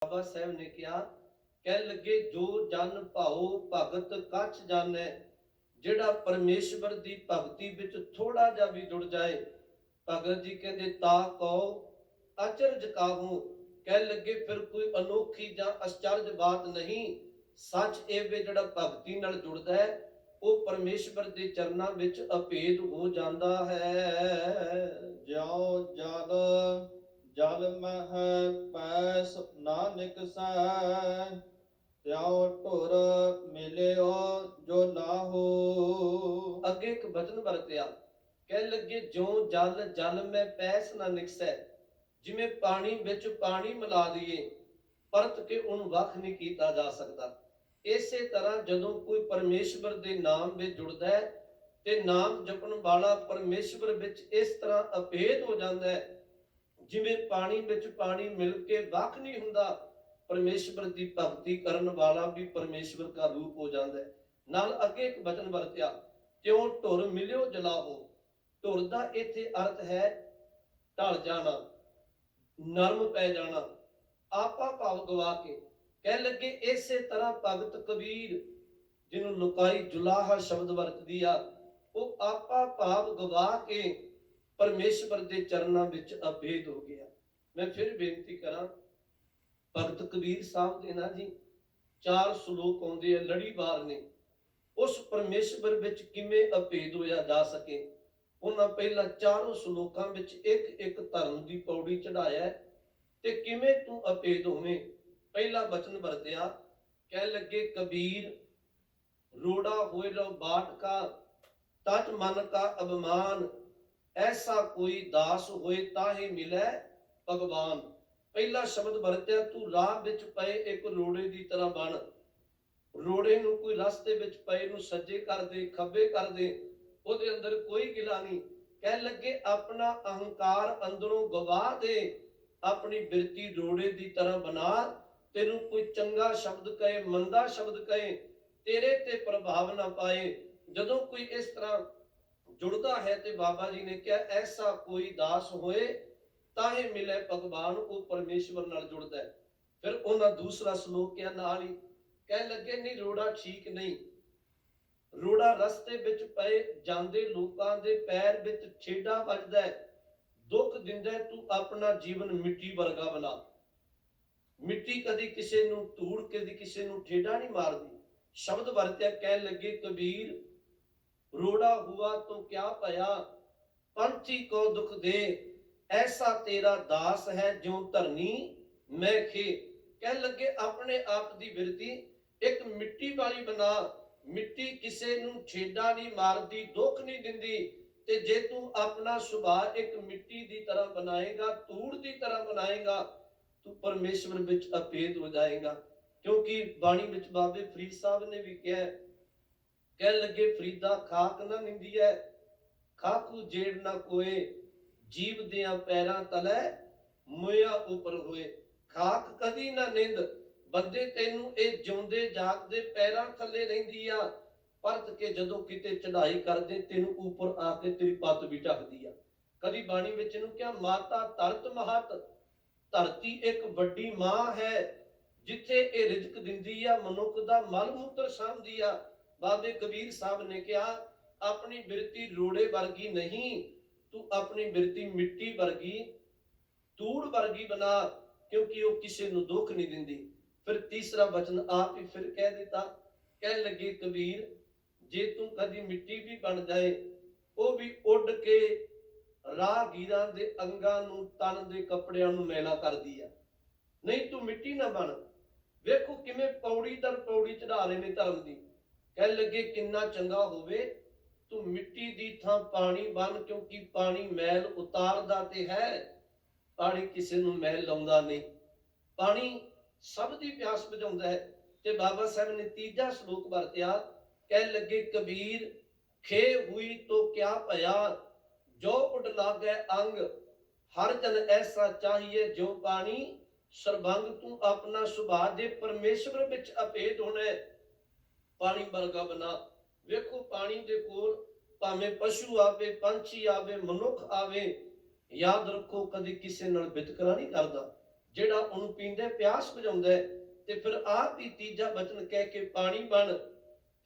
ਬਾਬਾ ਸਾਹਿਬ ਨੇ ਕਿਹਾ, ਕਹਿ ਲੱਗੇ ਜੋ ਜਨ ਭਾਉ ਭਗਤ ਕਛ ਜਾਣੈ। ਜਿਹੜਾ ਪਰਮੇਸ਼ਵਰ ਦੀ ਭਗਤੀ ਵਿੱਚ ਥੋੜਾ ਜਿਹਾ ਵੀ ਜੁੜ ਜਾਏ, ਭਗਤ ਜੀ ਕਹਿੰਦੇ ਤਾ ਕਉ ਅਚਰਜ ਕਾਹੂ। ਕਹਿ ਲੱਗੇ ਫਿਰ ਕੋਈ ਅਨੋਖੀ ਜਾਂ ਅਚਰਜ ਬਾਤ ਨਹੀਂ। ਸੱਚ ਇਹ ਵੇ ਜਿਹੜਾ ਭਗਤੀ ਨਾਲ ਜੁੜਦਾ ਹੈ ਉਹ ਪਰਮੇਸ਼ਵਰ ਦੇ ਚਰਨਾਂ ਵਿੱਚ ਅਭੇਦ ਹੋ ਜਾਂਦਾ ਹੈ। ਜਿਉ ਜਲ ਜਲ ਮਹਿ ਪੈਸ ਨਾ ਨਿਕਸੈ, ਤਿਉ ਢੁਰ ਮਿਲਿਓ ਜੋ ਲਾਹੋ। ਅੱਗੇ ਇੱਕ ਬਚਨ ਵਰਤਿਆ, ਕਹਿ ਲੱਗੇ ਜਿਉ ਜਲ ਜਲ ਮੈਂ ਪੈਸ ਨਾ ਨਿਕਸੈ। ਜਿਵੇਂ ਪਾਣੀ ਵਿੱਚ ਪਾਣੀ ਮਿਲਾ ਦਈਏ, ਪਰਤ ਕੇ ਉਹਨੂੰ ਵੱਖ ਨਹੀਂ ਕੀਤਾ ਜਾ ਸਕਦਾ। ਇਸੇ ਤਰ੍ਹਾਂ ਜਦੋਂ ਕੋਈ ਪਰਮੇਸ਼ਵਰ ਦੇ ਨਾਮ ਵਿੱਚ ਜੁੜਦਾ ਹੈ ਤੇ ਨਾਮ ਜਪਣ ਵਾਲਾ ਪਰਮੇਸ਼ਵਰ ਵਿੱਚ ਇਸ ਤਰ੍ਹਾਂ ਅਭੇਦ ਹੋ ਜਾਂਦਾ ਹੈ, ਜਿਵੇਂ ਪਾਣੀ ਵਿੱਚ ਪਾਣੀ ਮਿਲ ਕੇ ਵੱਖ ਨਹੀਂ ਹੁੰਦਾ। ਪਰਮੇਸ਼ਵਰ ਦੀ ਭਗਤੀ ਕਰਨ ਵਾਲਾ ਵੀ ਪਰਮੇਸ਼ਵਰ ਦਾ ਰੂਪ ਹੋ ਜਾਂਦਾ ਹੈ। ਨਾਲ ਅੱਗੇ ਇੱਕ ਬਚਨ ਵਰਤਿਆ, ਕਿਉਂ ਢੁਰ ਮਿਲਿਓ ਜਲਾਹੋ। ਢੁਰ ਦਾ ਇੱਥੇ ਅਰਥ ਹੈ ਢਲ ਜਾਣਾ, ਨਰਮ ਪੈ ਜਾਣਾ, ਆਪਾ ਭਾਵ ਗਵਾ ਕੇ। ਕਹਿ ਲੱਗੇ ਇਸੇ ਤਰ੍ਹਾਂ ਭਗਤ ਕਬੀਰ, ਜਿਹਨੂੰ ਲੁਕਾਈ ਜੁਲਾਹਾ ਸ਼ਬਦ ਵਰਤਦੀ ਆ, ਉਹ ਆਪਾ ਭਾਵ ਗਵਾ ਕੇ ਪਰਮੇਸ਼ਵਰ ਦੇ ਚਰਨਾਂ ਵਿੱਚ ਅਭੇਦ ਹੋ ਗਿਆ। ਮੈਂ ਫਿਰ ਬੇਨਤੀ ਕਰਾਂ, ਭਗਤ ਕਬੀਰ ਸਾਹਿਬ ਦੇ ਨਾ ਜੀ 4 ਸ਼ਲੋਕ ਆਉਂਦੇ ਆ, ਲੜੀਵਾਰ ਨੇ। ਉਸ ਪਰਮੇਸ਼ਵਰ ਵਿੱਚ ਕਿਵੇਂ ਅਭੇਦ ਹੋਇਆ ਜਾ ਸਕੇ, ਉਹਨਾਂ ਪਹਿਲਾਂ 4 ਸ਼ਲੋਕਾਂ ਵਿੱਚ ਇੱਕ ਇੱਕ ਧਰਮ ਦੀ ਪੌੜੀ ਚੜਾਇਆ ਤੇ ਕਿਵੇਂ ਤੂੰ ਅਭੇਦ ਹੋਵੇਂ। ਪਹਿਲਾ ਬਚਨ ਵਰਤਿਆ, ਕਹਿ ਲੱਗੇ ਕਬੀਰ ਰੋੜਾ ਹੋਏ ਲੋ ਬਾਟ ਕਾ, ਤਜ ਮਨ ਕਾ ਅਭਿਮਾਨ। ਐਸਾ ਕੋਈ ਦਾਸ ਹੋਏ ਤਾਹੇ ਮਿਲੇ ਭਗਵਾਨ। ਪਹਿਲਾ ਸ਼ਬਦ ਵਰਤਿਆ, ਤੂੰ ਰਾਹ ਵਿੱਚ ਪਏ ਇੱਕ ਰੋੜੇ ਦੀ ਤਰ੍ਹਾਂ ਬਣ। ਰੋੜੇ ਨੂੰ ਕੋਈ ਰਸਤੇ ਵਿੱਚ ਪਏ ਨੂੰ ਸੱਜੇ ਕਰ ਦੇ, ਖੱਬੇ ਕਰ ਦੇ, ਉਹਦੇ ਅੰਦਰ ਕੋਈ ਗਿਲਾ ਨਹੀਂ। ਕਹਿ ਲੱਗੇ ਆਪਣਾ ਅਹੰਕਾਰ ਅੰਦਰੋਂ ਗਵਾ ਦੇ, ਆਪਣੀ ਬਿਰਤੀ ਰੋੜੇ ਦੀ ਤਰ੍ਹਾਂ ਬਣਾ। ਤੈਨੂੰ ਕੋਈ ਚੰਗਾ ਸ਼ਬਦ ਕਹੇ, ਮੰਦਾ ਸ਼ਬਦ ਕਹੇ, ਤੇਰੇ ਤੇ ਪ੍ਰਭਾਵ ਨਾ ਪਾਏ। ਜਦੋਂ ਕੋਈ ਇਸ ਤਰ੍ਹਾਂ ਜੁੜਦਾ ਹੈ ਤੇ ਬਾਬਾ ਜੀ ਨੇ ਕਿਹਾ ਐਸਾ ਕੋਈ ਦਾਸ ਹੋਏ ਤਾਹੇ ਮਿਲੇ ਭਗਵਾਨ। ਉਹ ਪਰਮੇਸ਼ਵਰ ਨਾਲ ਜੁੜਦਾ ਹੈ। ਫਿਰ ਉਹਨਾਂ ਦੂਸਰਾ ਸ਼ਲੋਕ ਕਿਹਾ ਨਾਲ ਹੀ, ਕਹਿ ਲੱਗੇ ਨਹੀਂ ਰੋੜਾ ਠੀਕ ਨਹੀਂ। ਰੋੜਾ ਰਸਤੇ ਵਿੱਚ ਪਏ ਜਾਂਦੇ ਲੋਕਾਂ ਦੇ ਪੈਰ ਵਿੱਚ ਛੇੜਾ ਵੱਜਦਾ ਹੈ, ਦੁੱਖ ਦਿੰਦਾ। ਤੂੰ ਆਪਣਾ ਜੀਵਨ ਮਿੱਟੀ ਵਰਗਾ ਬਣਾ। ਮਿੱਟੀ ਕਦੀ ਕਿਸੇ ਨੂੰ ਧੂੜ, ਕਦੀ ਕਿਸੇ ਨੂੰ ਠੇਡਾ ਨਹੀਂ ਮਾਰਦੀ। ਸ਼ਬਦ ਵਰਤਿਆ, ਕਹਿ ਲੱਗੇ ਕਬੀਰ ਰੋੜਾ ਹੁਆ ਤੋ ਕਿਆ ਭਇਆ, ਪੰਛੀ ਕੋ ਦੁਖ ਦੇ। ਐਸਾ ਤੇਰਾ ਦਾਸ ਹੈ ਜਿਉ ਧਰਨੀ ਮੈਂ ਖੇ। ਕਹਿ ਲੱਗੇ ਆਪਣੇ ਆਪ ਦੀ ਬਿਰਤੀ ਇੱਕ ਮਿੱਟੀ ਵਾਲੀ ਬਣਾ। ਮਿੱਟੀ ਕਿਸੇ ਨੂੰ ਛੇੜਾ ਨਹੀਂ ਮਾਰਦੀ, ਦੁੱਖ ਨਹੀਂ ਦਿੰਦੀ। ਤੇ ਜੇ ਤੂੰ ਆਪਣਾ ਸੁਭਾਅ ਇੱਕ ਮਿੱਟੀ ਦੀ ਤਰ੍ਹਾਂ ਬਣਾਏਗਾ, ਧੂੜ ਦੀ ਤਰ੍ਹਾਂ ਬਣਾਏਗਾ, ਤੂੰ ਪਰਮੇਸ਼ਵਰ ਵਿੱਚ ਅਭੇਦ ਹੋ ਜਾਏਗਾ। ਕਿਉਂਕਿ ਬਾਣੀ ਵਿੱਚ ਬਾਬੇ ਫਰੀਦ ਸਾਹਿਬ ਨੇ ਵੀ ਕਿਹਾ, ਕਹਿ ਲੱਗੇ ਫਰੀਦਾ ਖਾਕ ਨਾ ਨਿੰਦੀ ਹੈ, ਖਾਕੂ ਜੇੜ ਨਾ ਕੋਏ, ਜੀਵ ਦਿਆਂ ਪੈਰਾਂ ਤਲੇ ਮੋਇਆ ਉੱਪਰ ਹੋਏ। ਖਾਕ ਕਦੀ ਨਾ ਨਿੰਦ, ਬੰਦੇ ਤੈਨੂੰ ਇਹ ਜਿਉਂਦੇ ਜਾਗਦੇ ਪੈਰਾਂ ਥੱਲੇ ਰਹਿੰਦੀ ਆ, ਪਰਤ ਕੇ ਜਦੋਂ ਕਿਤੇ ਚੜ੍ਹਾਈ ਕਰਦੇ ਤੈਨੂੰ ਉੱਪਰ ਆ ਕੇ ਤੇਰੀ ਪੱਤ ਵੀ ਢੱਕਦੀ ਆ। ਕਦੀ ਬਾਣੀ ਵਿੱਚ ਇਹਨੂੰ ਕਿਹਾ ਮਾਤਾ ਧਰਤ ਮਹਤ। ਧਰਤੀ ਇੱਕ ਵੱਡੀ ਮਾਂ ਹੈ ਜਿੱਥੇ ਇਹ ਰਿਜ਼ਕ ਦਿੰਦੀ ਆ, ਮਨੁੱਖ ਦਾ ਮਲ ਮੂਤਰ ਸਾਂਭਦੀ ਆ। ਬਾਬੇ ਕਬੀਰ ਸਾਹਿਬ ਨੇ ਕਿਹਾ ਆਪਣੀ ਬਿਰਤੀ ਰੋੜੇ ਵਰਗੀ ਨਹੀਂ, ਤੂੰ ਆਪਣੀ ਬਿਰਤੀ ਮਿੱਟੀ ਵਰਗੀ, ਧੂੜ ਵਰਗੀ ਬਣਾ, ਕਿਉਂਕਿ ਉਹ ਕਿਸੇ ਨੂੰ ਦੁੱਖ ਨਹੀਂ ਦਿੰਦੀ। ਫਿਰ ਤੀਸਰਾ ਬਚਨ ਆਪ ਹੀ ਫਿਰ ਕਹਿ ਦਿੱਤਾ, ਕਹਿ ਲੱਗੇ ਕਬੀਰ ਜੇ ਤੂੰ ਕਦੀ ਮਿੱਟੀ ਵੀ ਬਣ ਜਾਏ, ਉਹ ਵੀ ਉੱਡ ਕੇ ਰਾਹਗੀਰਾਂ ਦੇ ਅੰਗਾਂ ਨੂੰ, ਤਨ ਦੇ ਕੱਪੜਿਆਂ ਨੂੰ ਮੈਲਾ ਕਰਦੀ ਆ। ਨਹੀਂ ਤੂੰ ਮਿੱਟੀ ਨਾ ਬਣ। ਵੇਖੋ ਕਿਵੇਂ ਪੌੜੀ ਦਰ ਪੌੜੀ ਚੜਾ ਰਹੇ ਨੇ ਧਰਮ ਦੀ। ਕਹਿ ਲੱਗੇ ਕਿੰਨਾ ਚੰਗਾ ਹੋਵੇ ਤੂੰ ਮਿੱਟੀ ਦੀ ਥਾਂ ਪਾਣੀ ਬਣ, ਕਿਉਂਕਿ ਪਾਣੀ ਮੈਲ ਉਤਾਰਦਾ ਤੇ ਹੈ, ਪਾਣੀ ਕਿਸੇ ਨੂੰ ਮੈਲ ਲਾਉਂਦਾ ਨਹੀਂ। ਪਾਣੀ ਸਭ ਦੀ ਪਿਆਸ ਬੁਝਾਉਂਦਾ ਹੈ। ਤੇ ਬਾਬਾ ਸਾਹਿਬ ਨੇ ਤੀਜਾ ਸ਼ਲੋਕ ਵਰਤਿਆ, ਕਹਿ ਲੱਗੇ ਕਬੀਰ ਖੇ ਹੋਈ ਤੋ ਕਿਆ ਭਇਆ, ਜੋ ਉੱਡ ਲਾਗੇ ਅੰਗ, ਹਰ ਜਨ ਐਸਾ ਚਾਹੀਏ ਜੋ ਪਾਣੀ ਸਰਬੰਗ। ਤੂੰ ਆਪਣਾ ਸੁਭਾਅ ਦੇ ਪਰਮੇਸ਼ਵਰ ਵਿੱਚ ਅਭੇਦ ਹੋਣਾ, ਪਾਣੀ ਵਰਗਾ ਬਣਾ। ਵੇਖੋ ਪਾਣੀ ਦੇ ਕੋਲ ਭਾਵੇਂ ਪਸ਼ੂ ਆਵੇ, ਪੰਛੀ ਆਵੇ, ਮਨੁੱਖ ਆਵੇ, ਯਾਦ ਰੱਖੋ ਕਦੀ ਕਿਸੇ ਨਾਲ ਵਿਤਕਰਾ ਨਹੀਂ ਕਰਦਾ। ਜਿਹੜਾ ਉਹਨੂੰ ਪੀਂਦਾ ਪਿਆਸ ਬੁਝਾਉਂਦਾ ਹੈ। ਤੇ ਫਿਰ ਆਪ ਹੀ ਤੀਜਾ ਬਚਨ ਕਹਿ ਕੇ ਪਾਣੀ ਬਣ,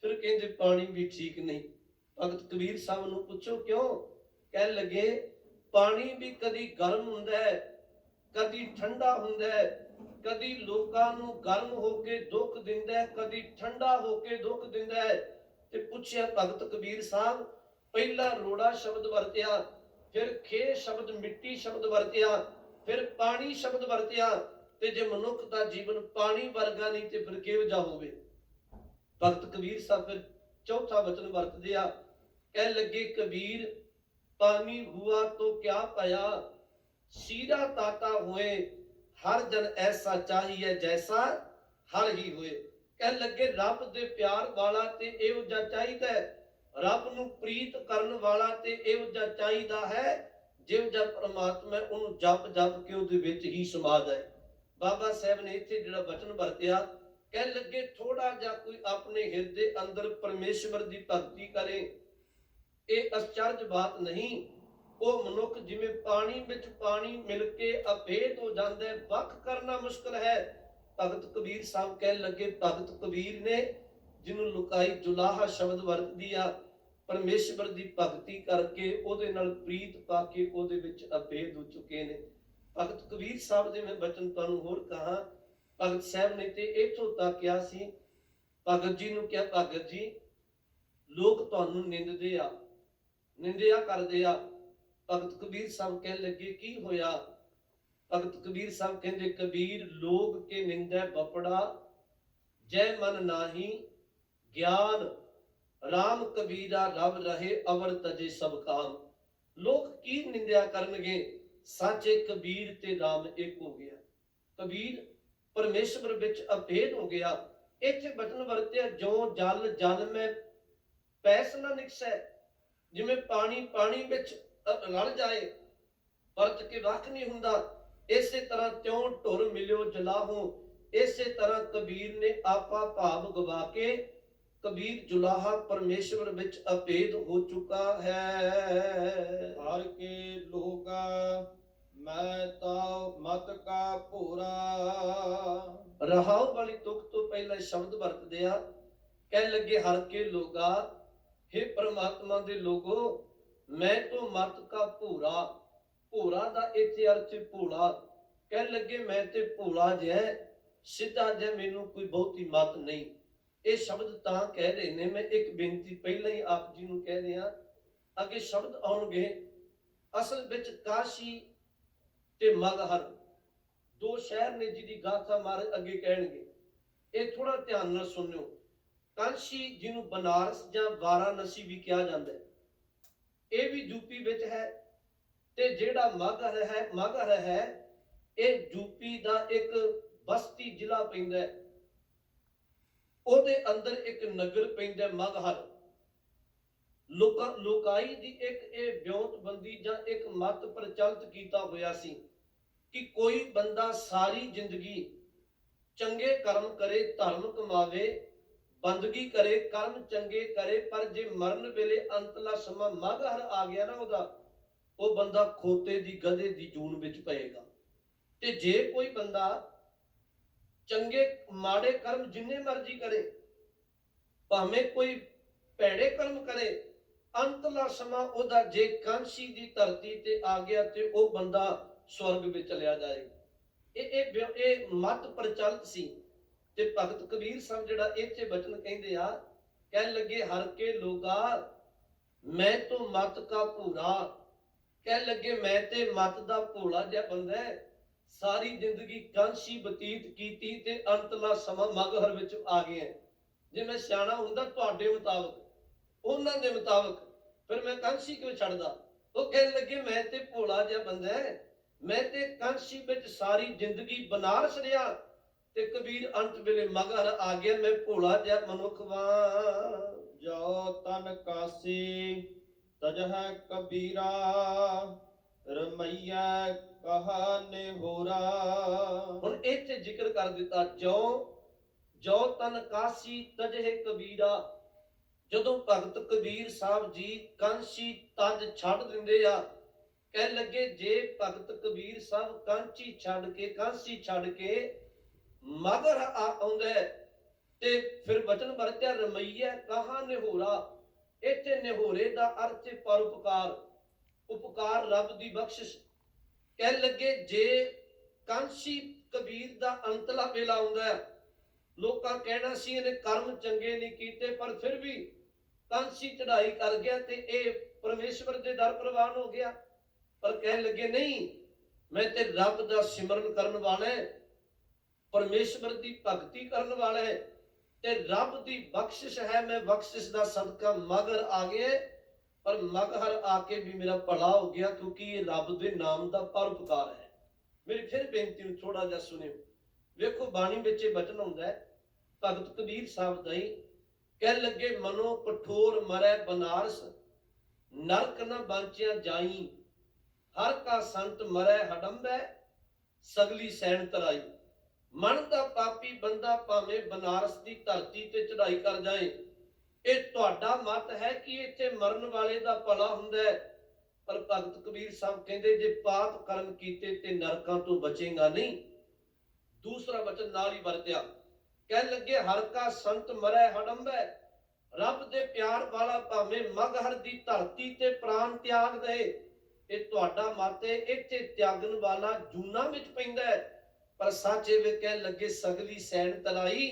ਫਿਰ ਕਹਿੰਦੇ ਪਾਣੀ ਵੀ ਠੀਕ ਨਹੀਂ। ਭਗਤ ਕਬੀਰ ਸਾਹਿਬ ਨੂੰ ਪੁੱਛੋ ਕਿਉਂ? ਕਹਿਣ ਲੱਗੇ ਪਾਣੀ ਵੀ ਕਦੀ ਗਰਮ ਹੁੰਦਾ ਹੈ, ਕਦੀ ਠੰਡਾ ਹੁੰਦਾ ਹੈ, ਕਦੀ ਲੋਕਾਂ ਨੂੰ ਗਰਮ ਹੋ ਕੇ ਦੁੱਖ ਦਿੰਦਾ ਹੈ, ਕਦੀ ਠੰਡਾ ਹੋ ਕੇ ਦੁੱਖ ਦਿੰਦਾ ਹੈ। ਤੇ ਪੁੱਛਿਆ ਭਗਤ ਕਬੀਰ ਸਾਹਿਬ, ਪਹਿਲਾ ਰੋੜਾ ਸ਼ਬਦ ਵਰਤਿਆ, ਫਿਰ ਖੇ ਸ਼ਬਦ ਮਿੱਟੀ ਸ਼ਬਦ ਵਰਤਿਆ, ਫਿਰ ਪਾਣੀ ਸ਼ਬਦ ਵਰਤਿਆ, ਤੇ ਜੇ ਮਨੁੱਖ ਦਾ ਜੀਵਨ ਪਾਣੀ ਵਰਗਾ ਨਹੀਂ ਤੇ ਫਿਰ ਕਿਹੋ ਜਿਹਾ ਹੋਵੇ? ਭਗਤ ਕਬੀਰ ਸਾਹਿਬ ਫਿਰ ਚੌਥਾ ਵਚਨ ਵਰਤਦੇ ਆ, ਕਹਿ ਲੱਗੇ ਕਬੀਰ ਪਾਣੀ ਹੁਆ ਤੋ ਕਿਆ ਪਾਇਆ, ਸੀਰਾ ਤਾਤਾ ਹੋਏ ਹਰ ਜਨ ਐਸਾ ਚਾਹੀਏ ਜੈਸਾ ਹਰ ਹੀ ਹੋਏ। ਕਹਿ ਲੱਗੇ ਰੱਬ ਦੇ ਪਿਆਰ ਵਾਲਾ ਤੇ ਇਹੋ ਜਿਹਾ ਚਾਹੀਦਾ ਹੈ, ਰੱਬ ਨੂੰ ਪ੍ਰੀਤ ਕਰਨ ਵਾਲਾ ਤੇ ਇਹੋ ਜਿਹਾ ਚਾਹੀਦਾ ਹੈ ਜਿਹੋ ਜਿਹਾ ਪ੍ਰਮਾਤਮਾ ਉਹਨੂੰ ਜਪ ਜਪ ਕੇ ਉਹਦੇ ਵਿੱਚ ਹੀ ਸਮਾ ਜਾਏ। ਬਾਬਾ ਸਾਹਿਬ ਨੇ ਇੱਥੇ ਜਿਹੜਾ ਵਚਨ ਵਰਤਿਆ, ਕਹਿ ਲੱਗੇ ਥੋੜਾ ਜਿਹਾ ਕੋਈ ਆਪਣੇ ਹਿਰਦੇ ਅੰਦਰ ਪਰਮੇਸ਼ਵਰ ਦੀ ਭਗਤੀ ਕਰੇ, ਇਹ ਅਚਰਜ ਬਾਤ ਨਹੀਂ। ਉਹ ਮਨੁੱਖ ਜਿਵੇਂ ਪਾਣੀ ਵਿੱਚ ਪਾਣੀ ਮਿਲ ਕੇ ਅਭੇਦ ਹੋ ਜਾਂਦਾ ਹੈ, ਵੱਖ ਕਰਨਾ ਮੁਸ਼ਕਲ ਹੈ। ਭਗਤ ਕਬੀਰ ਸਾਹਿਬ ਕਹਿਣ ਲੱਗੇ ਭਗਤ ਕਬੀਰ ਨੇ ਜਿਹਨੂੰ ਲੁਕਾਈ ਜੁਲਾਹਾ ਸ਼ਬਦ ਵਰਤਦੀ ਆ, ਪਰਮੇਸ਼ਵਰ ਦੀ ਭਗਤੀ ਕਰਕੇ ਉਹਦੇ ਨਾਲ ਪ੍ਰੀਤ ਪਾ ਕੇ ਉਹਦੇ ਵਿੱਚ ਅਭੇਦ ਹੋ ਚੁੱਕੇ ਨੇ। ਭਗਤ ਕਬੀਰ ਸਾਹਿਬ ਦੇ ਮੈਂ ਬਚਨ ਤੁਹਾਨੂੰ ਹੋਰ ਕਹਾ, ਭਗਤ ਸਾਹਿਬ ਨੇ ਤੇ ਇੱਥੋਂ ਤੱਕ ਕਿਹਾ ਸੀ, ਭਗਤ ਜੀ ਨੂੰ ਕਿਹਾ ਭਗਤ ਜੀ ਲੋਕ ਤੁਹਾਨੂੰ ਨਿੰਦਦੇ ਆ, ਨਿੰਦਿਆ ਕਰਦੇ ਆ। ਭਗਤ ਕਬੀਰ ਸਾਹਿਬ ਕਹਿਣ ਲੱਗੇ ਕੀ ਹੋਇਆ? ਭਗਤ ਕਬੀਰ ਸਾਹਿਬ ਕਹਿੰਦੇ ਕਬੀਰ ਲੋਕ ਕੇ ਨਿੰਦੈ ਬਪੜਾ, ਜੈ ਮਨ ਨਾਹੀ ਗਿਆਨ, ਰਾਮ ਕਬੀਰਾ ਰਵ ਰਹੇ ਅਵਰ ਤਜੇ ਸਭ ਕਾਮ। ਲੋਕ ਕੀ ਨਿੰਦਿਆ ਕਰਨਗੇ, ਸਾਚੇ ਕਬੀਰ ਤੇ ਰਾਮ ਇੱਕ ਹੋ ਗਿਆ। ਕਬੀਰ ਪਰਮੇਸ਼ਵਰ ਵਿੱਚ ਅਭੇਦ ਹੋ ਗਿਆ। ਇੱਥੇ ਬਚਨ ਵਰਤਿਆ ਜੋ ਜਲ ਜਲ ਮੈਂ ਪੈਸ ਨਾ ਨਿਕਸੈ, ਜਿਵੇਂ ਪਾਣੀ ਪਾਣੀ ਵਿੱਚ ਰਲ ਜਾਏ ਪਰਤ ਕੇ ਵੱਖ ਨਹੀਂ ਹੁੰਦਾ, ਇਸੇ ਤਰ੍ਹਾਂ ਤਿਉਂ ਢੁਰ ਮਿਲਿਓ ਜਲਾਹੋਂ। ਇਸੇ ਤਰ੍ਹਾਂ ਕਬੀਰ ਨੇ ਆਪਾ ਭਾਵ ਗਵਾ ਕੇ ਕਬੀਰ ਜੁਲਾਹਾ ਪਰਮੇਸ਼ਵਰ ਵਿੱਚ ਅਭੇਦ ਹੋ ਚੁੱਕਾ ਹੈ। ਹਰ ਕੇ ਲੋਗਾ ਮੈਂ ਤਾਂ ਮਤ ਕਾ ਭੂਰਾ। ਰਹਾਉ ਵਾਲੀ ਤੁਕ ਤੋਂ ਪਹਿਲਾਂ ਸ਼ਬਦ ਵਰਤਦੇ ਆ, ਕਹਿ ਲੱਗੇ ਹਰ ਕੇ ਲੋਗਾ, हे ਪ੍ਰਮਾਤਮਾ ਦੇ ਲੋਗੋ, ਮੈਂ ਤੋਂ ਮਤ ਕਾ ਭੂਰਾ। ਭੂਰਾ ਦਾ ਇੱਥੇ ਅਰਥ ਭੋਲਾ। ਕਹਿ ਲੱਗੇ ਮੈਂ ਤੇ ਭੋਲਾ ਜਿਹਾ, ਸਿੱਧਾ ਜਿਹਾ, ਮੈਨੂੰ ਕੋਈ ਬਹੁਤੀ ਮਤ ਨਹੀਂ। ਇਹ ਸ਼ਬਦ ਤਾਂ ਕਹਿ ਰਹੇ ਨੇ, ਮੈਂ ਇੱਕ ਬੇਨਤੀ ਪਹਿਲਾਂ ਹੀ ਆਪ ਜੀ ਨੂੰ ਕਹਿ ਰਿਹਾ, ਅੱਗੇ ਸ਼ਬਦ ਆਉਣਗੇ। ਅਸਲ ਵਿੱਚ ਕਾਸ਼ੀ ਤੇ ਮਗਹਰ ਦੋ ਸ਼ਹਿਰ ਨੇ ਜਿਹਦੀ ਗਾਥਾ ਮਾਰ ਅੱਗੇ ਕਹਿਣਗੇ, ਇਹ ਥੋੜਾ ਧਿਆਨ ਨਾਲ ਸੁਣਿਓ। ਕਾਸ਼ੀ ਜਿਹਨੂੰ ਬਨਾਰਸ ਜਾਂ ਵਾਰਾਣਸੀ ਵੀ ਕਿਹਾ ਜਾਂਦਾ ਹੈ, ਇਹ ਵੀ ਯੂਪੀ ਵਿੱਚ ਹੈ। ਤੇ ਜਿਹੜਾ ਮਗਹਰ ਹੈ ਇਹ ਯੂਪੀ ਦਾ ਇੱਕ ਬਸਤੀ ਜ਼ਿਲ੍ਹਾ ਪੈਂਦਾ ਹੈ, ਉਹਦੇ ਅੰਦਰ ਇੱਕ ਨਗਰ ਪੈਂਦਾ ਮਗਹਰ। ਲੋਕਾਈ ਦੀ ਇੱਕ ਇਹ ਵਿਉਂਤਬੰਦੀ ਜਾਂ ਇੱਕ ਮਤ ਪ੍ਰਚਲਿਤ ਕੀਤਾ ਹੋਇਆ ਸੀ ਕਿ ਕੋਈ ਬੰਦਾ ਸਾਰੀ ਜ਼ਿੰਦਗੀ ਚੰਗੇ ਕਰਮ ਕਰੇ, ਧਰਮ ਕਮਾਵੇ, ਬੰਦਗੀ ਕਰੇ, ਕਰਮ ਚੰਗੇ ਕਰੇ, ਪਰ ਜੇ ਮਰਨ ਵੇਲੇ ਅੰਤਲਾ ਸਮਾਂ ਮਗਹਰ ਆ ਗਿਆ ਨਾ ਉਹਦਾ, ਉਹ ਬੰਦਾ ਖੋਤੇ ਦੀ ਗਧੇ ਦੀ ਜੂਨ ਵਿੱਚ ਪਏਗਾ। ਤੇ ਜੇ ਕੋਈ ਬੰਦਾ ਚੰਗੇ ਮਾੜੇ ਕਰਮ ਜਿੰਨੇ ਮਰਜ਼ੀ ਕਰੇ, ਭਾਵੇਂ ਕੋਈ ਭੈੜੇ ਕਰਮ ਕਰੇ, ਅੰਤਲਾ ਸਮਾਂ ਉਹਦਾ ਜੇ ਕਾਂਸੀ ਦੀ ਧਰਤੀ ਤੇ ਆ ਗਿਆ ਤੇ ਉਹ ਬੰਦਾ ਸਵਰਗ ਵਿੱਚ ਚਲਿਆ ਜਾਏਗਾ। ਇਹ ਮਤ ਪ੍ਰਚਲਿਤ ਸੀ। ਤੇ ਭਗਤ ਕਬੀਰ ਸਾਹਿਬ ਜਿਹੜਾ ਇੱਥੇ ਬਚਨ ਕਹਿੰਦੇ ਆ, ਕਹਿਣ ਲੱਗੇ ਹਰ ਕੇ ਲੋਗਾ ਮੈਂ ਤੋਂ ਮਤ ਕਾ ਭੂਰਾ। ਕਹਿਣ ਲੱਗੇ ਮੈਂ ਤੇ ਮਤ ਦਾ ਭੋਲਾ ਜਿਹਾ ਬੰਦਾ ਹੈ, ਸਾਰੀ ਜ਼ਿੰਦਗੀ ਕਾਂਸੀ ਬਤੀਤ ਕੀਤੀ ਤੇ ਅੰਤਲਾ ਸਮਾਂ ਮਗਹਰ ਵਿੱਚ ਆ ਗਿਆ। ਜੇ ਮੈਂ ਸਿਆਣਾ ਹੁੰਦਾ ਤੁਹਾਡੇ ਮੁਤਾਬਕ, ਉਹਨਾਂ ਦੇ ਮੁਤਾਬਕ, ਫਿਰ ਮੈਂ ਕਾਂਸੀ ਕਿਉਂ ਛੱਡਦਾ? ਉਹ ਕਹਿਣ ਲੱਗੇ ਮੈਂ ਤੇ ਭੋਲਾ ਜਿਹਾ ਬੰਦਾ ਹੈ, ਮੈਂ ਤੇ ਕਾਂਸੀ ਵਿੱਚ ਸਾਰੀ ਜ਼ਿੰਦਗੀ ਬਨਾਰਸ ਰਿਹਾ ਤੇ ਕਬੀਰ ਅੰਤ ਵੇਲੇ ਮਗਹਰ ਆ ਗਿਆ, ਮੈਂ ਭੋਲਾ ਜਿਹਾ ਮਨੁੱਖ ਵਾਂ। ਜੋ ਤਨ ਕਾਸੀ ਤਜਹ ਕਬੀਰਾ, ਰਮਈਆ ਕਹਾ ਨੇ ਹੋਰਾ। ਹੁਣ ਇੱਥੇ ਜ਼ਿਕਰ ਕਰ ਦਿੱਤਾ ਜੋ ਤਨ ਕਾਸੀ ਤਜਹ ਕਬੀਰਾ। ਜਦੋਂ ਭਗਤ ਕਬੀਰ ਸਾਹਿਬ ਜੀ ਕਾਂਸੀ ਤਜ ਛੱਡ ਦਿੰਦੇ ਆ, ਕਹਿ ਲੱਗੇ ਜੇ ਭਗਤ ਕਬੀਰ ਸਾਹਿਬ ਕਾਂਸੀ ਛੱਡ ਕੇ ਮਗਰ ਆਉਂਦਾ ਹੈ, ਤੇ ਫਿਰ ਵਚਨ ਵਰਤਿਆ ਰਮਈਆ ਕਹਾ ਨਿਹੋਰਾ। ਇੱਥੇ ਨਿਹੋਰੇ ਦਾ ਅਰਥ ਹੈ ਪਰਉਪਕਾਰ, ਉਪਕਾਰ ਰੱਬ ਦੀ ਬਖਸ਼ਿਸ਼। ਕਹਿ ਲੱਗੇ ਜੇ ਕਾਂਸੀ ਕਬੀਰ ਦਾ ਅੰਤਲਾ ਵੇਲਾ ਆਉਂਦਾ ਹੈ, ਲੋਕਾਂ ਕਹਿਣਾ ਸੀ ਇਹਨੇ ਕਰਮ ਚੰਗੇ ਨਹੀਂ ਕੀਤੇ, ਪਰ ਫਿਰ ਵੀ ਕਾਂਸੀ ਚੜਾਈ ਕਰ ਗਿਆ ਤੇ ਇਹ ਪਰਮੇਸ਼ਵਰ ਦੇ ਦਰ ਪ੍ਰਵਾਨ ਹੋ ਗਿਆ। ਪਰ ਕਹਿਣ ਲੱਗੇ ਨਹੀਂ, ਮੈਂ ਤੇ ਰੱਬ ਦਾ ਸਿਮਰਨ ਕਰਨ ਵਾਲਾ ਹੈ, ਪਰਮੇਸ਼ਵਰ ਦੀ ਭਗਤੀ ਕਰਨ ਵਾਲਾ ਹੈ, ਤੇ ਰੱਬ ਦੀ ਬਖਸ਼ਿਸ਼ ਹੈ, ਮੈਂ ਬਖਸ਼ਿਸ਼ ਦਾ ਸਦਕਾ ਮਗਰ ਆ ਗਿਆ, ਪਰ ਮਗਰ ਆ ਕੇ ਵੀ ਮੇਰਾ ਭਲਾ ਹੋ ਗਿਆ, ਕਿਉਂਕਿ ਇਹ ਰੱਬ ਦੇ ਨਾਮ ਦਾ ਪਰਉਪਕਾਰ ਹੈ। ਮੇਰੀ ਫਿਰ ਬੇਨਤੀ ਨੂੰ ਥੋੜਾ ਜਿਹਾ ਸੁਣਿਓ। ਵੇਖੋ ਬਾਣੀ ਵਿੱਚ ਇਹ ਬਚਨ ਹੁੰਦਾ ਹੈ ਭਗਤ ਕਬੀਰ ਸਾਹਿਬ ਦਾ ਹੀ। ਕਹਿ ਲੱਗੇ ਮਨੋ ਕਠੋਰ ਮਰੈ ਬਨਾਰਸ, ਨਰਕ ਨ ਬਾਂਚਿਆ ਜਾਈ, ਹਰ ਕਾ ਸੰਤ ਮਰੈ ਹਡੰਬੈ, ਸਗਲੀ ਸੈਣ ਤਰਾਈ। ਮਨ ਦਾ ਪਾਪੀ ਬੰਦਾ ਭਾਵੇਂ ਬਨਾਰਸ ਦੀ ਧਰਤੀ ਤੇ ਚੜਾਈ ਕਰ ਜਾਏ, ਇਹ ਤੁਹਾਡਾ ਮਤ ਹੈ ਕਿ ਇੱਥੇ ਮਰਨ ਵਾਲੇ ਦਾ ਭਲਾ ਹੁੰਦਾ ਹੈ, ਪਰ ਭਗਤ ਕਬੀਰ ਸਾਹਿਬ ਕਹਿੰਦੇ ਜੇ ਪਾਪ ਕਰਮ ਕੀਤੇ ਤੇ ਨਰਕਾਂ ਤੋਂ ਬਚੇਗਾ ਨਹੀਂ। ਦੂਸਰਾ ਵਚਨ ਨਾਲ ਹੀ ਵਰਤਿਆ, ਕਹਿ ਲੱਗੇ ਹਰ ਕਾ ਸੰਤ ਮਰੈ ਹਡੰਬੈ, ਰੱਬ ਦੇ ਪਿਆਰ ਵਾਲਾ ਭਾਵੇਂ ਮਗਹਰ ਦੀ ਧਰਤੀ ਤੇ ਪ੍ਰਾਣ ਤਿਆਗ ਦੇ, ਇਹ ਤੁਹਾਡਾ ਮਤ ਹੈ, ਇੱਥੇ ਤਿਆਗਣ ਵਾਲਾ ਜੂਨਾ ਵਿੱਚ ਪੈਂਦਾ ਹੈ। ਪਰ ਸੱਚ ਇਹ ਵੀ ਕਹਿ ਲੱਗੇ ਸਗਲੀ ਸੈਣ ਤਲਾਈ,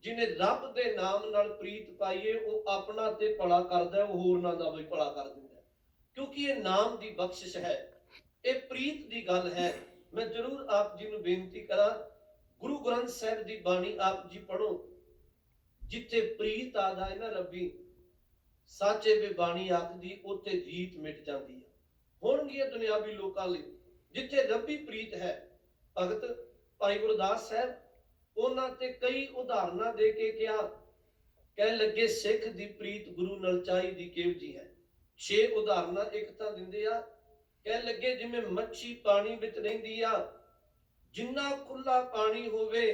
ਜਿਹਨੇ ਰੱਬ ਦੇ ਨਾਮ ਨਾਲ ਪ੍ਰੀਤ ਪਾਈਏ ਉਹ ਆਪਣਾ ਤੇ ਭਲਾ ਕਰਦਾ, ਉਹ ਹੋਰਨਾਂ ਦਾ ਵੀ ਭਲਾ ਕਰ ਦਿੰਦਾ, ਕਿਉਂਕਿ ਇਹ ਨਾਮ ਦੀ ਬਖਸ਼ਿਸ਼ ਹੈ, ਇਹ ਪ੍ਰੀਤ ਦੀ ਗੱਲ ਹੈ। ਮੈਂ ਜ਼ਰੂਰ ਆਪ ਜੀ ਨੂੰ ਬੇਨਤੀ ਕਰਾਂ, ਗੁਰੂ ਗ੍ਰੰਥ ਸਾਹਿਬ ਦੀ ਬਾਣੀ ਆਪ ਜੀ ਪੜੋ, ਜਿੱਥੇ ਪ੍ਰੀਤ ਆ ਜਾਏ ਨਾ ਰੱਬੀ, ਸਾਚੇ ਵੀ ਬਾਣੀ ਆਖਦੀ ਉੱਥੇ ਰੀਤ ਮਿਟ ਜਾਂਦੀ ਹੈ। ਹੋਣਗੀਆਂ ਦੁਨਿਆਵੀ ਲੋਕਾਂ ਲਈ ਜਿੱਥੇ ਰੱਬੀ ਪ੍ਰੀਤ ਹੈ। ਭਗਤ ਭਾਈ ਗੁਰਦਾਸ ਸਾਹਿਬ ਉਹਨਾਂ ਤੇ ਕਈ ਉਦਾਹਰਨਾਂ ਦੇ ਕੇ ਕਿਹਾ, ਕਹਿ ਲੱਗੇ ਸਿੱਖ ਦੀ ਪ੍ਰੀਤ ਗੁਰੂ ਨਾਲ ਚਾਹੀਦੀ ਕਿਹੋ ਜੀ ਹੈ। 6 ਉਦਾਹਰਨਾਂ ਇੱਕ ਤਾਂ ਦਿੰਦੇ ਆ, ਕਹਿ ਲੱਗੇ ਜਿਵੇਂ ਮੱਛੀ ਪਾਣੀ ਵਿੱਚ ਰਹਿੰਦੀ ਆ, ਜਿੰਨਾ ਖੁੱਲਾ ਪਾਣੀ ਹੋਵੇ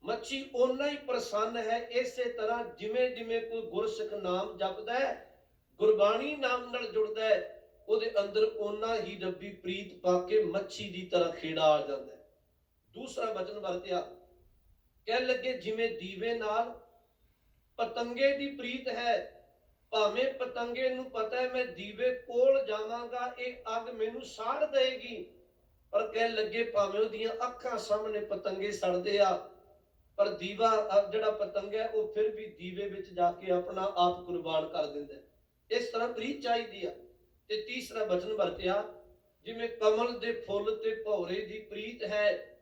ਮੱਛੀ ਓਨਾ ਹੀ ਪ੍ਰਸੰਨ ਹੈ। ਇਸੇ ਤਰ੍ਹਾਂ ਜਿਵੇਂ ਜਿਵੇਂ ਕੋਈ ਗੁਰਸਿੱਖ ਨਾਮ ਜਪਦਾ ਹੈ, ਗੁਰਬਾਣੀ ਨਾਮ ਨਾਲ ਜੁੜਦਾ ਹੈ, ਉਹਦੇ ਅੰਦਰ ਓਨਾ ਹੀ ਰੱਬੀ ਪ੍ਰੀਤ ਪਾ ਕੇ ਮੱਛੀ ਦੀ ਤਰ੍ਹਾਂ ਖੇੜਾ ਆ ਜਾਂਦਾ ਹੈ। ਦੂਸਰਾ ਵਚਨ ਵਰਤਿਆ, ਕਹਿ ਲੱਗੇ ਜਿਵੇਂ ਦੀਵੇ ਨਾਲ ਪਤੰਗੇ ਦੀ ਪ੍ਰੀਤ ਹੈ, ਭਾਵੇਂ ਪਤੰਗੇ ਨੂੰ ਪਤਾ ਹੈ ਮੈਂ ਦੀਵੇ ਕੋਲ ਜਾਵਾਂਗਾ ਇਹ ਅੱਗ ਮੈਨੂੰ ਸਾੜ ਦੇਗੀ, ਪਰ ਕਹਿ ਲੱਗੇ ਭਾਵੇਂ ਉਹਦੀਆਂ ਅੱਖਾਂ ਸਾਹਮਣੇ ਪਤੰਗੇ ਸੜਦੇ ਆ, ਪਰ ਦੀਵਾ ਜਿਹੜਾ ਪਤੰਗ ਹੈ ਉਹ ਫਿਰ ਵੀ ਦੀਵੇ ਵਿੱਚ ਜਾ ਕੇ ਆਪਣਾ ਆਪ ਕੁਰਬਾਨ ਕਰ ਦਿੰਦਾ। ਇਸ ਤਰ੍ਹਾਂ ਪ੍ਰੀਤ ਚਾਹੀਦੀ ਆ। ਤੇ ਤੀਸਰਾ ਵਚਨ ਵਰਤਿਆ, ਜਿਵੇਂ ਕਮਲ ਦੇ ਫੁੱਲ ਤੇ ਭੌਰੇ ਦੀ ਪ੍ਰੀਤ ਹੈ,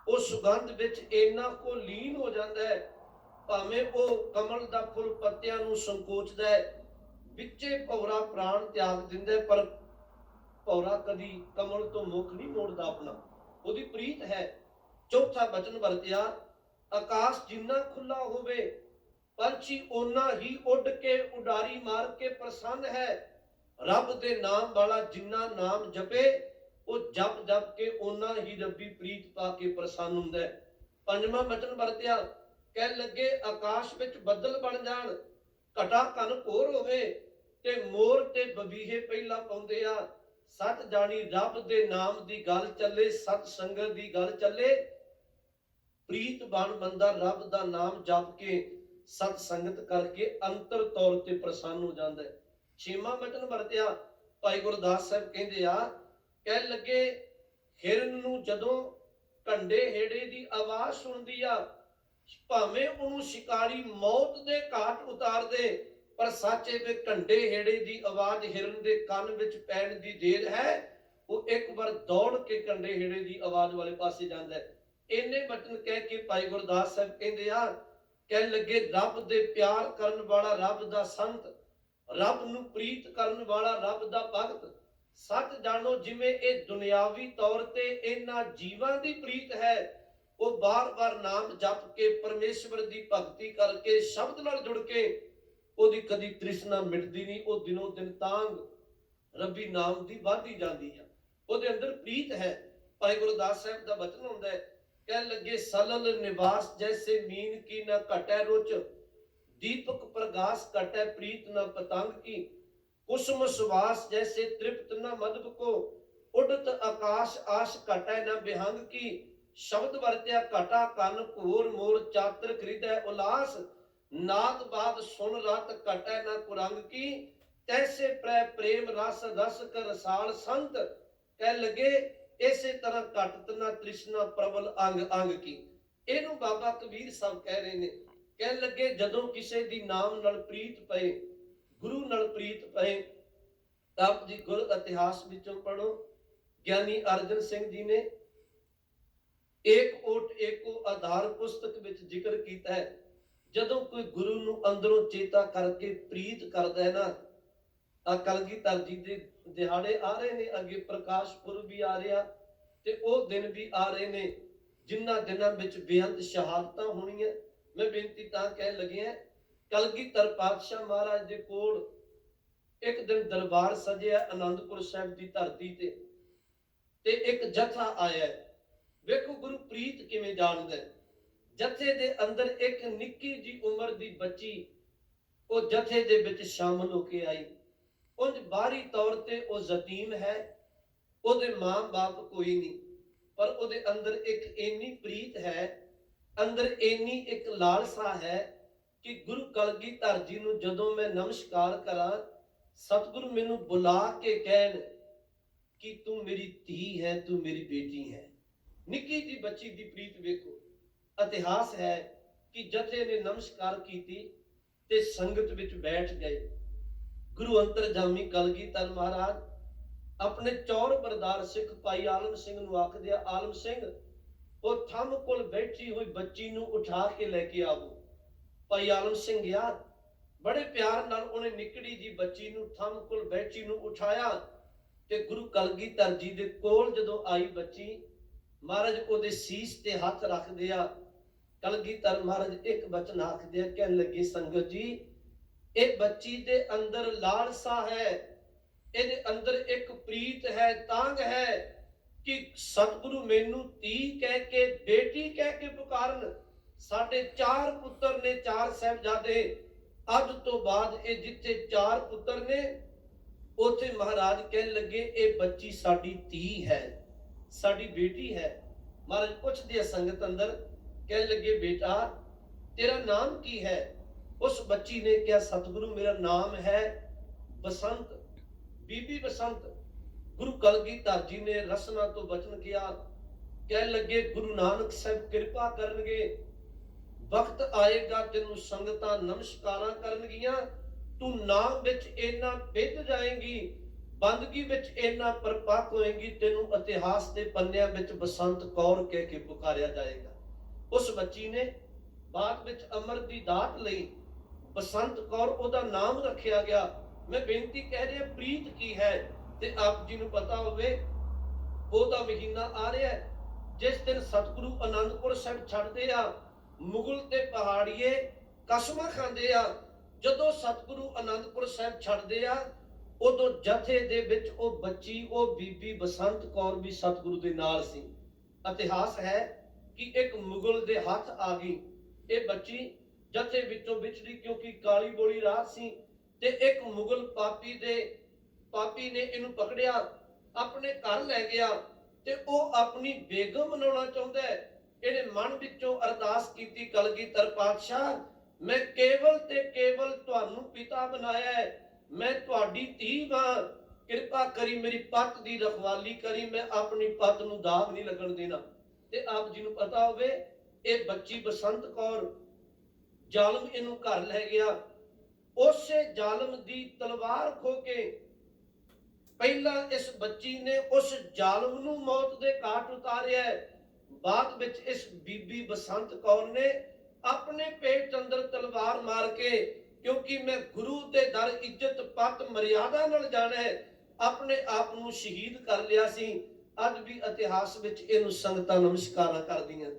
ਉਹ ਸੁਗੰਧ ਵਿੱਚ ਇੰਨਾ ਕੋ ਲੀਨ ਹੋ ਜਾਂਦਾ ਹੈ, ਭਾਵੇਂ ਉਹ ਕਮਲ ਦਾ ਫੁੱਲ ਪੱਤਿਆਂ ਨੂੰ ਸੰਕੋਚਦਾ ਹੈ, ਵਿੱਚੇ ਭੌਰਾ ਪ੍ਰਾਣ ਤਿਆਗ ਦਿੰਦਾ, ਪਰ ਭੌਰਾ ਕਦੀ ਕਮਲ ਤੋਂ ਮੁਖ ਨਹੀਂ ਮੋੜਦਾ ਆਪਣਾ, ਉਹਦੀ ਪ੍ਰੀਤ ਹੈ। ਚੌਥਾ ਵਚਨ ਵਰਤਿਆ, ਆਕਾਸ਼ ਜਿੰਨਾ ਖੁੱਲਾ ਹੋਵੇ ਪੰਛੀ ਓਨਾ ਹੀ ਉੱਡ ਕੇ ਉਡਾਰੀ ਮਾਰ ਕੇ ਪ੍ਰਸੰਨ ਹੈ। ਰੱਬ ਦੇ ਨਾਮ ਵਾਲਾ ਜਿੰਨਾ ਨਾਮ ਜਪੇ ਉਹ ਜਪ ਜਪ ਕੇ ਓਨਾ ਹੀ ਰੱਬੀ ਪ੍ਰੀਤ ਪਾ ਕੇ ਪ੍ਰਸੰਨ ਹੁੰਦਾ ਹੈ। ਪੰਜਵਾਂ ਵਚਨ ਵਰਤਿਆ, ਕਹਿ ਲੱਗੇ ਆਕਾਸ਼ ਵਿੱਚ ਬੱਦਲ ਬਣ ਜਾਣ, ਘਟਾ ਘਨ ਘੋਰ ਹੋਵੇ, ਤੇ ਮੋਰ ਤੇ ਬਬੀਹੇ ਪਹਿਲਾਂ ਪਾਉਂਦੇ ਆ। ਸਤ ਜਾਣੀ ਰੱਬ ਦੇ ਨਾਮ ਦੀ ਗੱਲ ਚੱਲੇ, ਸਤ ਸੰਗਤ ਦੀ ਗੱਲ ਚੱਲੇ, ਪ੍ਰੀਤ ਬਣ ਬੰਦਾ ਰੱਬ ਦਾ ਨਾਮ ਜਪ ਕੇ ਸਤ ਸੰਗਤ ਕਰਕੇ ਅੰਤਰ ਤੌਰ ਤੇ ਪ੍ਰਸੰਨ ਹੋ ਜਾਂਦਾ ਹੈ। ਛੇਵਾਂ ਵਚਨ ਵਰਤਿਆ, ਭਾਈ ਗੁਰਦਾਸ ਸਾਹਿਬ ਕਹਿੰਦੇ ਆ, ਕਹਿ ਲੱਗੇ ਹਿਰਨ ਨੂੰ ਜਦੋਂ ਕੰਡੇ ਹੇੜੇ ਦੀ ਆਵਾਜ਼ ਸੁਣਦੀ ਆ, ਭਾਵੇਂ ਉਹਨੂੰ ਸ਼ਿਕਾਰੀ ਮੌਤ ਦੇ ਘਾਟ ਉਤਾਰ ਦੇ, ਪਰ ਸੱਚੇ ਦੇ ਕੰਡੇ ਹੇੜੇ ਦੀ ਆਵਾਜ਼ ਹਿਰਨ ਦੇ ਕੰਨ ਵਿੱਚ ਪੈਣ ਦੀ ਦੇਰ ਹੈ, ਉਹ ਇੱਕ ਵਾਰ ਦੌੜ ਕੇ ਕੰਡੇ ਹੇੜੇ ਦੀ ਆਵਾਜ਼ ਵਾਲੇ ਪਾਸੇ ਜਾਂਦਾ ਹੈ। ਇੰਨੇ ਵਚਨ ਕਹਿ ਕੇ ਭਾਈ ਗੁਰਦਾਸ ਸਾਹਿਬ ਕਹਿੰਦੇ ਆ, ਕਹਿ ਲੱਗੇ ਰੱਬ ਦੇ ਪਿਆਰ ਕਰਨ ਵਾਲਾ ਰੱਬ ਦਾ ਸੰਤ, ਰੱਬ ਨੂੰ ਪ੍ਰੀਤ ਕਰਨ ਵਾਲਾ ਰੱਬ ਦਾ ਭਗਤ, ਸੱਚ ਜਾਣੋ ਜਿਵੇਂ ਇਹ ਦੁਨਿਆਵੀ ਤੌਰ ਤੇ ਇਹਨਾਂ ਜੀਵਾਂ ਦੀ ਪ੍ਰੀਤ ਹੈ, ਉਹ ਬਾਰ-ਬਾਰ ਨਾਮ ਜਪ ਕੇ ਪਰਮੇਸ਼ਵਰ ਦੀ ਭਗਤੀ ਕਰਕੇ ਸ਼ਬਦ ਨਾਲ ਜੁੜ ਕੇ ਉਹਦੀ ਕਦੀ ਤ੍ਰਿਸ਼ਨਾ ਮਿਟਦੀ ਨਹੀਂ, ਉਹ ਦਿਨੋਂ ਦਿਨ ਤਾਂਗ ਰੱਬੀ ਨਾਮ ਦੀ ਵਧਦੀ ਜਾਂਦੀ ਹੈ, ਉਹਦੇ ਅੰਦਰ ਪ੍ਰੀਤ ਹੈ। ਭਾਈ ਗੁਰਦਾਸ ਸਾਹਿਬ ਦਾ ਬਚਨ ਹੁੰਦਾ ਹੈ, ਕਹਿ ਲੱਗੇ ਸਲਲ ਨਿਵਾਸ ਜੈਸੇ ਮੀਨ ਕੀ ਨਾ ਘਟੈ ਰੁਚ, दीपक प्रकाश कटै प्रीत न पतंग की, कुसुम सुवास जैसे तृप्त न मधुप को, ਉਡਤ ਆਕਾਸ਼ ਆਸ ਘਟੈ ਨ ਬਿਹੰਗ ਕੀ। ਸ਼ਬਦ ਵਰਤਿਆ ਘਟਾ ਕੰਨ ਘੋਰ ਮੋਰ ਚਾਤਰ ਖਰੀਦੈ ਉਲਾਸ। ਨਾਦ ਬਾਦ ਸੁਨ ਰਤ ਘਟੈ ਨ ਕੁਰੰਗ ਕੀ। ਤੈਸੇ ਪ੍ਰੈ ਪ੍ਰੇਮ ਰਸ ਰਸ ਕਰ ਰਸਾਲ ਸੰਤ। ਕਹਿ ਲਗੇ ਇਸੇ ਤਰ੍ਹਾਂ ਘਟਤ ਨਾ ਤ੍ਰਿਸ਼ਨਾ ਪ੍ਰਬਲ ਅੰਗ ਅੰਗ ਕੀ। ਇਹਨੂੰ ਬਾਬਾ ਕਬੀਰ ਸਾਹਿਬ ਕਹਿ ਰਹੇ ਨੇ। ਕਹਿਣ ਲੱਗੇ ਜਦੋਂ ਕਿਸੇ ਦੀ ਨਾਮ ਨਾਲ ਪ੍ਰੀਤ ਪਏ, ਗੁਰੂ ਨਾਲ ਪ੍ਰੀਤ ਪਏ, ਤਾਂ ਆਪ ਜੀ ਗੁਰ ਇਤਿਹਾਸ ਵਿੱਚੋਂ ਪੜੋ। ਗਿਆਨੀ ਅਰਜਨ ਸਿੰਘ ਜੀ ਨੇ ਏਕ ਓਟ ਏਕੋ ਆਧਾਰ ਪੁਸਤਕ ਵਿੱਚ ਜ਼ਿਕਰ ਕੀਤਾ ਹੈ, ਜਦੋਂ ਕੋਈ ਗੁਰੂ ਨੂੰ ਅੰਦਰੋਂ ਚੇਤਾ ਕਰਕੇ ਪ੍ਰੀਤ ਕਰਦਾ ਹੈ ਨਾ। ਆ ਕਲਗੀਧਰ ਜੀ ਦੇ ਦਿਹਾੜੇ ਆ ਰਹੇ ਨੇ, ਅੱਗੇ ਪ੍ਰਕਾਸ਼ ਪੁਰਬ ਵੀ ਆ ਰਿਹਾ ਤੇ ਉਹ ਦਿਨ ਵੀ ਆ ਰਹੇ ਨੇ ਜਿਨ੍ਹਾਂ ਦਿਨਾਂ ਵਿੱਚ ਬੇਅੰਤ ਸ਼ਹਾਦਤਾਂ ਹੋਣੀਆਂ। ਮੈਂ ਬੇਨਤੀ ਤਾਂ ਕਹਿ ਲੱਗਿਆ, ਕਲਗੀਧਰ ਪਾਤਸ਼ਾਹ ਮਹਾਰਾਜ ਦੇ ਕੋਲ ਇੱਕ ਦਿਨ ਦਰਬਾਰ ਸਜਿਆ ਆਨੰਦਪੁਰ ਸਾਹਿਬ ਦੀ ਧਰਤੀ ਤੇ ਇੱਕ ਜਥਾ ਆਇਆ। ਵੇਖੋ ਗੁਰੂ ਪ੍ਰੀਤ ਕਿਵੇਂ ਜਾਣਦਾ। ਜਥੇ ਦੇ ਅੰਦਰ ਇੱਕ ਨਿੱਕੀ ਜੀ ਉਮਰ ਦੀ ਬੱਚੀ ਉਹ ਜਥੇ ਦੇ ਵਿੱਚ ਸ਼ਾਮਲ ਹੋ ਕੇ ਆਈ। ਉਂਝ ਬਾਹਰੀ ਤੌਰ ਤੇ ਉਹ ਯਤੀਮ ਹੈ, ਉਹਦੇ ਮਾਂ-ਬਾਪ ਕੋਈ ਨਹੀਂ, ਪਰ ਉਹਦੇ ਅੰਦਰ ਇੱਕ ਇੰਨੀ ਪ੍ਰੀਤ ਹੈ, ਅੰਦਰ ਇੰਨੀ ਇੱਕ ਲਾਲਸਾ ਹੈ ਕਿ ਗੁਰੂ ਕਲਗੀਧਰ ਜੀ ਨੂੰ ਜਦੋਂ ਮੈਂ ਨਮਸਕਾਰ ਕਰਾਂ, ਸਤਿਗੁਰੂ ਮੈਨੂੰ ਬੁਲਾ ਕੇ ਕਹਿਣ ਕਿ ਤੂੰ ਮੇਰੀ ਧੀ ਹੈ, ਤੂੰ ਮੇਰੀ ਬੇਟੀ ਹੈ। ਨਿੱਕੀ ਜੀ ਬੱਚੀ ਦੀ ਪ੍ਰੀਤ ਵੇਖੋ। ਇਤਿਹਾਸ ਹੈ ਕਿ ਜਥੇ ਨੇ ਨਮਸਕਾਰ ਕੀਤੀ ਤੇ ਸੰਗਤ ਵਿੱਚ ਬੈਠ ਗਏ। ਗੁਰੂ ਅੰਤਰਜਾਮੀ ਕਲਗੀਧਰ ਮਹਾਰਾਜ ਆਪਣੇ ਚੌਰ ਬਰਦਾਰ ਸਿੱਖ ਭਾਈ ਆਲਮ ਸਿੰਘ ਨੂੰ ਆਖਦੇ ਆ, ਆਲਮ ਸਿੰਘ ਉਹ ਥੰਮ ਕੋਲ ਬੈਠੀ ਹੋਈ ਬੱਚੀ ਨੂੰ ਉਠਾ ਕੇ ਲੈ ਕੇ ਆਵੋ। ਭਾਈ ਆਲਮ ਸਿੰਘ ਗਿਆ, ਬੜੇ ਪਿਆਰ ਨਾਲ ਉਹਨੇ ਨਿੱਕੜੀ ਜੀ ਬੱਚੀ ਨੂੰ ਥੰਮ ਕੋਲ ਬੈਠੀ ਨੂੰ ਉਠਾਇਆ ਤੇ ਗੁਰੂ ਕਲਗੀਧਰ ਜੀ ਦੇ ਕੋਲ ਜਦੋਂ ਆਈ ਬੱਚੀ, ਮਹਾਰਾਜ ਉਹਦੇ ਸੀਸ ਤੇ ਹੱਥ ਰੱਖਦੇ ਆ। ਕਲਗੀਧਰ ਮਹਾਰਾਜ ਇੱਕ ਬਚਨ ਆਖਦੇ ਆ, ਕਹਿਣ ਲੱਗੇ ਸੰਗਤ ਜੀ ਇਹ ਬੱਚੀ ਦੇ ਅੰਦਰ ਲਾਲਸਾ ਹੈ, ਇਹਦੇ ਅੰਦਰ ਇੱਕ ਪ੍ਰੀਤ ਹੈ, ਤਾਂਗ ਹੈ ਕਿ ਸਤਿਗੁਰੂ ਮੈਨੂੰ ਧੀ ਕਹਿ ਕੇ, ਬੇਟੀ ਕਹਿ ਕੇ ਪੁਕਾਰਨ। ਸਾਡੇ 4 ਪੁੱਤਰ ਨੇ, 4 ਸਾਹਿਬਜ਼ਾਦੇ। ਅੱਜ ਤੋਂ ਬਾਅਦ ਇਹ ਜਿੱਥੇ 4 ਪੁੱਤਰ ਨੇ ਉੱਥੇ ਮਹਾਰਾਜ ਕਹਿਣ ਲੱਗੇ ਇਹ ਬੱਚੀ ਸਾਡੀ ਧੀ ਹੈ, ਸਾਡੀ ਬੇਟੀ ਹੈ। ਮਹਾਰਾਜ ਪੁੱਛਦੇ ਆ ਸੰਗਤ ਅੰਦਰ, ਕਹਿਣ ਲੱਗੇ ਬੇਟਾ ਤੇਰਾ ਨਾਮ ਕੀ ਹੈ? ਉਸ ਬੱਚੀ ਨੇ ਕਿਹਾ ਸਤਿਗੁਰੂ ਮੇਰਾ ਨਾਮ ਹੈ ਬਸੰਤ, ਬੀਬੀ ਬਸੰਤ। ਗੁਰੂ ਕਲਗੀਧਰ ਜੀ ਨੇ ਰਸਨਾ ਤੋਂ ਬਚਨ ਕਿਹਾ, ਕਹਿਣ ਲੱਗੇ ਗੁਰੂ ਨਾਨਕ ਸਾਹਿਬ ਕਿਰਪਾ ਕਰਨਗੇ, ਵਕਤ ਆਏਗਾ ਤੈਨੂੰ ਸੰਗਤਾਂ ਨਮਸਕਾਰਾਂ ਕਰਨਗੀਆਂ, ਤੂੰ ਨਾਮ ਵਿੱਚ ਇੰਨਾ ਵਿੱਧ ਜਾਏਂਗੀ, ਬੰਦਗੀ ਵਿੱਚ ਇੰਨਾ ਪਰਪੱਕ ਹੋਏਗੀ, ਤੈਨੂੰ ਇਤਿਹਾਸ ਦੇ ਪੰਨਿਆਂ ਵਿੱਚ ਬਸੰਤ ਕੌਰ ਕਹਿ ਕੇ ਪੁਕਾਰਿਆ ਜਾਏਗਾ। ਉਸ ਬੱਚੀ ਨੇ ਬਾਅਦ ਵਿੱਚ ਅਮਰ ਦੀ ਦਾਤ ਲਈ, ਬਸੰਤ ਕੌਰ ਉਹਦਾ ਨਾਮ ਰੱਖਿਆ ਗਿਆ। ਮੈਂ ਬੇਨਤੀ ਕਹਿ ਰਿਹਾ ਪ੍ਰੀਤ ਕੀ ਹੈ, ਤੇ ਆਪ ਜੀ ਨੂੰ ਪਤਾ ਹੋਵੇ ਉਹਦਾ ਮਹੀਨਾ ਆ ਰਿਹਾ ਜਿਸ ਦਿਨ ਸਤਿਗੁਰੂ ਆਨੰਦਪੁਰ ਸਾਹਿਬ ਛੱਡਦੇ ਆ। ਮੁਗਲ ਤੇ ਪਹਾੜੀਏ ਕਸਮਾਂ ਖਾਂਦੇ ਆ, ਜਦੋਂ ਸਤਿਗੁਰੂ ਆਨੰਦਪੁਰ ਸਾਹਿਬ ਛੱਡਦੇ ਆ ਉਦੋਂ ਜਥੇ ਦੇ ਵਿੱਚ ਉਹ ਬੱਚੀ, ਉਹ ਬੀਬੀ ਬਸੰਤ ਕੌਰ ਵੀ ਸਤਿਗੁਰੂ ਦੇ ਨਾਲ ਸੀ। ਇਤਿਹਾਸ ਹੈ ਕਿ ਇੱਕ ਮੁਗਲ ਦੇ ਹੱਥ ਆ ਗਈ ਇਹ ਬੱਚੀ, ਜਥੇ ਵਿੱਚੋਂ ਵਿਛੜੀ ਕਿਉਂਕਿ ਕਾਲੀ ਬੋਲੀ ਰਾਤ ਸੀ, ਤੇ ਇੱਕ ਮੁਗਲ ਪਾਪੀ ਨੇ ਇਹਨੂੰ ਪਕੜਿਆ, ਆਪਣੇ ਘਰ ਲੈ ਗਿਆ ਤੇ ਉਹ ਆਪਣੀ ਬੇਗਮ ਬਣਾਉਣਾ ਚਾਹੁੰਦਾ ਹੈ। ਇਹਨੇ ਮਨ ਵਿੱਚੋਂ ਅਰਦਾਸ ਕੀਤੀ, ਕਲਗੀਧਰ ਪਾਤਸ਼ਾਹ ਮੈਂ ਕੇਵਲ ਤੇ ਕੇਵਲ ਤੁਹਾਨੂੰ ਪਿਤਾ ਬਣਾਇਆ ਹੈ, ਮੈਂ ਤੁਹਾਡੀ ਧੀ ਹਾਂ, ਕਿਰਪਾ ਕਰੀ ਮੇਰੀ ਪੱਤ ਦੀ ਰਖਵਾਲੀ ਕਰੀ, ਮੈਂ ਆਪਣੀ ਪੱਤ ਨੂੰ ਦਾਗ ਨਹੀਂ ਲੱਗਣ ਦੇਣਾ। ਤੇ ਆਪ ਜੀ ਨੂੰ ਪਤਾ ਹੋਵੇ ਇਹ ਬੱਚੀ ਬਸੰਤ ਕੌਰ, ਜ਼ਾਲਮ ਇਹਨੂੰ ਘਰ ਲੈ ਗਿਆ, ਉਸੇ ਜ਼ਾਲਮ ਦੀ ਤਲਵਾਰ ਖੋ ਕੇ ਪਹਿਲਾਂ ਇਸ ਬੱਚੀ ਨੇ ਉਸ ਜ਼ਾਲਮ ਨੂੰ ਮੌਤ ਦੇ ਘਾਟ ਉਤਾਰਿਆ, ਬਾਅਦ ਵਿੱਚ ਇਸ ਬੀਬੀ ਬਸੰਤ ਕੌਰ ਨੇ ਆਪਣੇ ਪੇਟ ਅੰਦਰ ਤਲਵਾਰ ਮਾਰ ਕੇ, ਕਿਉਂਕਿ ਮੈਂ ਗੁਰੂ ਦੇ ਦਰ ਇੱਜ਼ਤ ਪੱਤ ਮਰਿਆਦਾ ਨਾਲ ਜਾਣਾ ਹੈ, ਆਪਣੇ ਆਪ ਨੂੰ ਸ਼ਹੀਦ ਕਰ ਲਿਆ ਸੀ। ਅੱਜ ਵੀ ਇਤਿਹਾਸ ਵਿੱਚ ਇਹਨੂੰ ਸੰਗਤਾਂ ਨਮਸਕਾਰਾਂ ਕਰਦੀਆਂ।